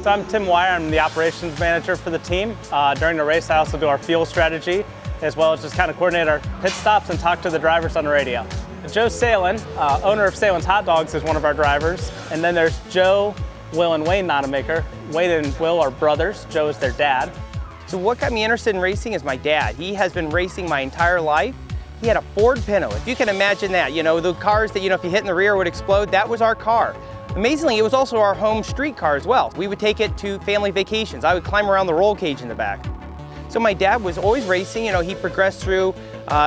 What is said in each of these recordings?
So I'm Tim Weyer, I'm the operations manager for the team. During the race I also do our fuel strategy, as well as just kind of coordinate our pit stops and talk to the drivers on the radio. Joe Sahlen, owner of Sahlen's Hot Dogs, is one of our drivers. And then there's Joe, Will, and Wayne Nonnamaker. Wayne and Will are brothers. Joe is their dad. So what got me interested in racing is my dad. He has been racing my entire life. He had a Ford Pinto. If you can imagine that, you know, the cars that, you know, if you hit in the rear would explode, that was our car. Amazingly, it was also our home street car as well. We would take it to family vacations. I would climb around the roll cage in the back. So my dad was always racing. You know, he progressed through,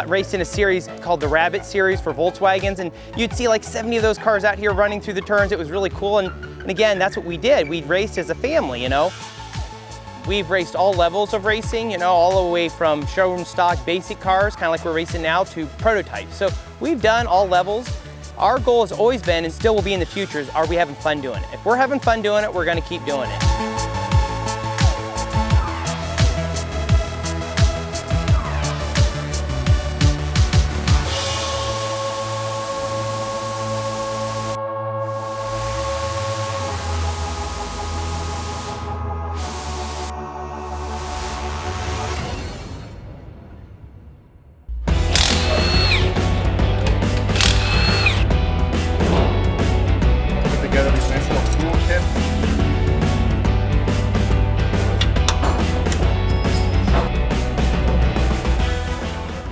raced in a series called the Rabbit Series for Volkswagens, and you'd see like 70 of those cars out here running through the turns. It was really cool, and again, that's what we did. We raced as a family, you know. We've raced all levels of racing, you know, all the way from showroom stock basic cars, kind of like we're racing now, to prototypes. So we've done all levels. Our goal has always been, and still will be in the future, is are we having fun doing it? If we're having fun doing it, we're gonna keep doing it.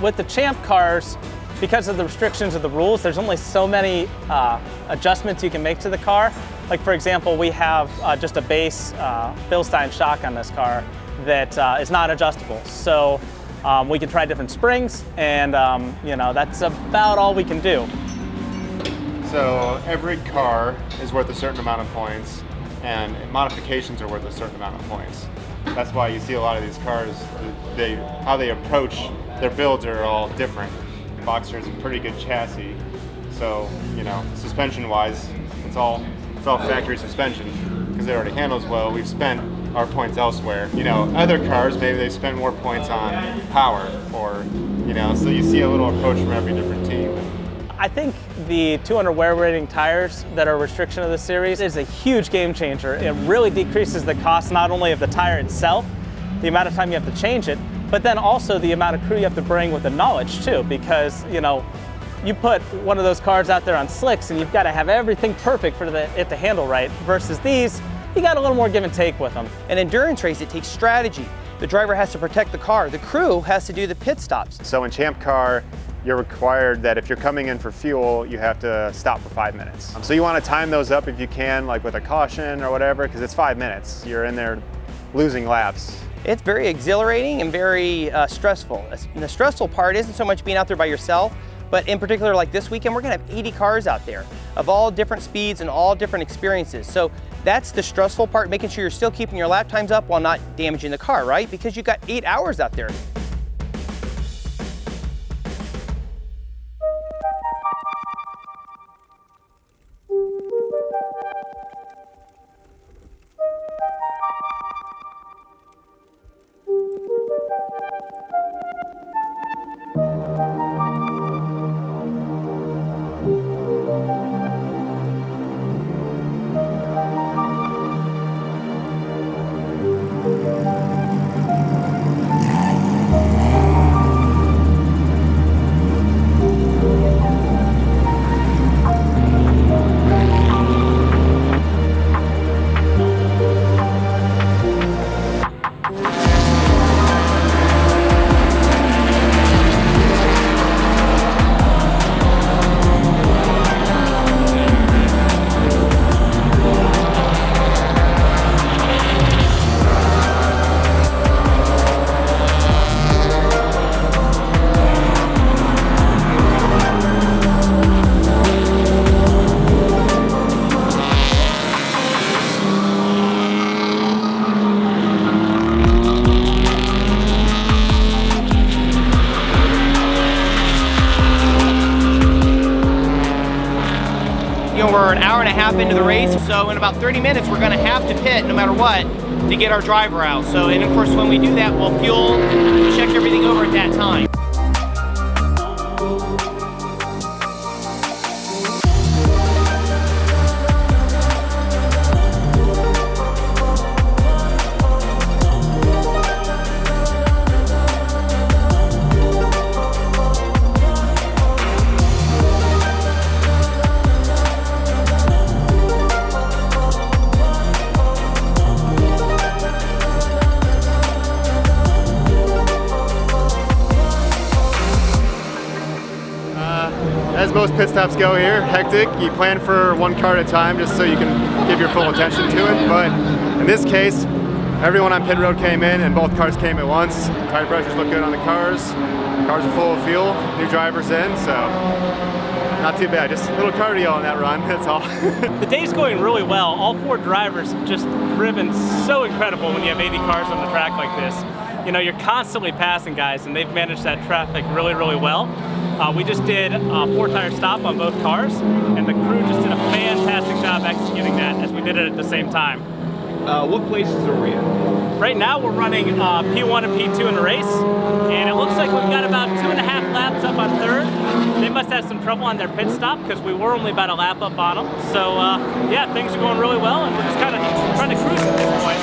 With the Champ cars, because of the restrictions of the rules, there's only so many adjustments you can make to the car. Like for example, we have just a base Bilstein shock on this car that is not adjustable. So we can try different springs, and you know, that's about all we can do. So every car is worth a certain amount of points, and modifications are worth a certain amount of points. That's why you see a lot of these cars, how they approach their builds are all different. Boxster is a pretty good chassis, so you know, suspension-wise, it's all factory suspension because it already handles well. We've spent our points elsewhere. You know, other cars maybe they spend more points on power, or you know, so you see a little approach from every different team. I think the 200 wear rating tires that are a restriction of the series is a huge game changer. It really decreases the cost not only of the tire itself, the amount of time you have to change it, but then also the amount of crew you have to bring with the knowledge too, because you know, you put one of those cars out there on slicks and you've got to have everything perfect for it to handle right, versus these, you got a little more give and take with them. An endurance race, it takes strategy. The driver has to protect the car. The crew has to do the pit stops. So in ChampCar, you're required that if you're coming in for fuel, you have to stop for 5 minutes. So you want to time those up if you can, like with a caution or whatever, because it's 5 minutes. You're in there losing laps. It's very exhilarating and very stressful. And the stressful part isn't so much being out there by yourself, but in particular like this weekend, we're gonna have 80 cars out there of all different speeds and all different experiences. So that's the stressful part, making sure you're still keeping your lap times up while not damaging the car, right? Because you've got 8 hours out there. We're an hour and a half into the race, so in about 30 minutes we're going to have to pit no matter what to get our driver out. So, and of course when we do that, we'll fuel, check everything over at that time. most pit stops go here, hectic. You plan for one car at a time just so you can give your full attention to it. But in this case, everyone on pit road came in and both cars came at once. Tire pressures look good on the cars. Cars are full of fuel, new drivers in, so not too bad. Just a little cardio on that run, that's all. The day's going really well. All 4 drivers have just driven so incredible when you have 80 cars on the track like this. You know, you're constantly passing guys, and they've managed that traffic really, really well. We just did a 4-tire stop on both cars, and the crew just did a fantastic job executing that as we did it at the same time. What places are we in? Right now we're running P1 and P2 in the race, and it looks like we've got about 2.5 laps up on 3rd. They must have some trouble on their pit stop because we were only about a lap up on them. So yeah, things are going really well, and we're just kind of trying to cruise at this point.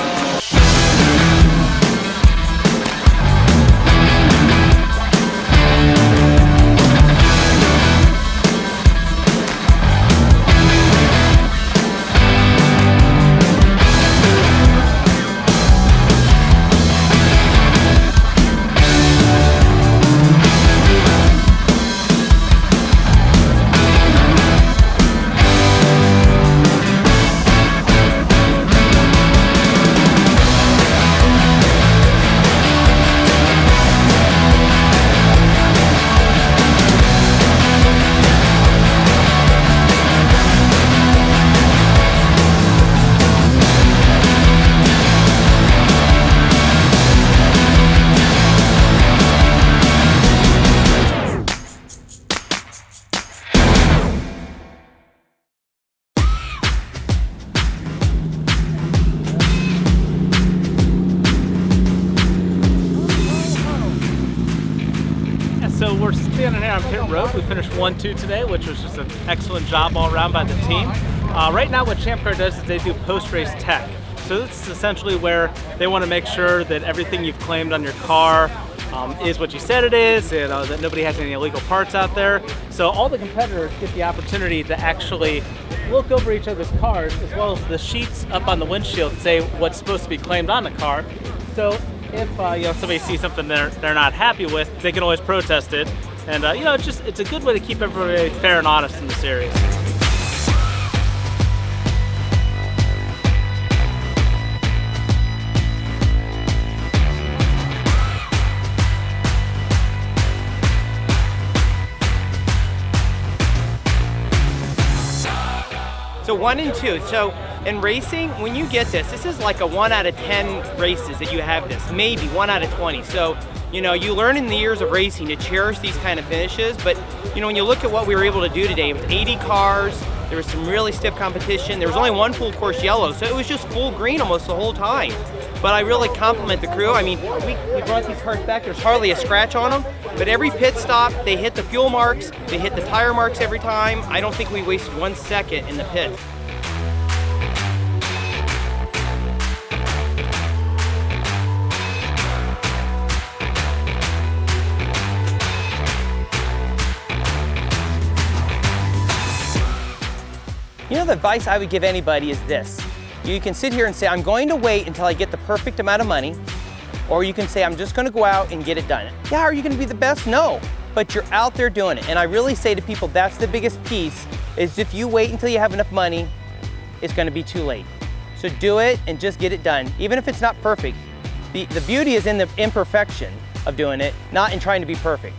So we're standing here on pit road. We finished 1-2 today, which was just an excellent job all around by the team. Right now what ChampCar does is they do post-race tech. So this is essentially where they want to make sure that everything you've claimed on your car is what you said it is, you know, that nobody has any illegal parts out there. So all the competitors get the opportunity to actually look over each other's cars, as well as the sheets up on the windshield say what's supposed to be claimed on the car. So if you know, somebody sees something they're not happy with, they can always protest it. And you know, it's a good way to keep everybody fair and honest in the series. So 1 and 2. So in racing, when you get this is like a 1 out of 10 races that you have this, maybe 1 out of 20. So, you know, you learn in the years of racing to cherish these kind of finishes, but you know, when you look at what we were able to do today, with 80 cars, there was some really stiff competition. There was only 1 full course yellow, so it was just full green almost the whole time. But I really compliment the crew. I mean, we brought these cars back, there's hardly a scratch on them, but every pit stop, they hit the fuel marks, they hit the tire marks every time. I don't think we wasted 1 second in the pit. You know, the advice I would give anybody is this. You can sit here and say, I'm going to wait until I get the perfect amount of money, or you can say, I'm just gonna go out and get it done. Yeah, are you gonna be the best? No, but you're out there doing it. And I really say to people, that's the biggest piece, is if you wait until you have enough money, it's gonna be too late. So do it and just get it done. Even if it's not perfect, the beauty is in the imperfection of doing it, not in trying to be perfect.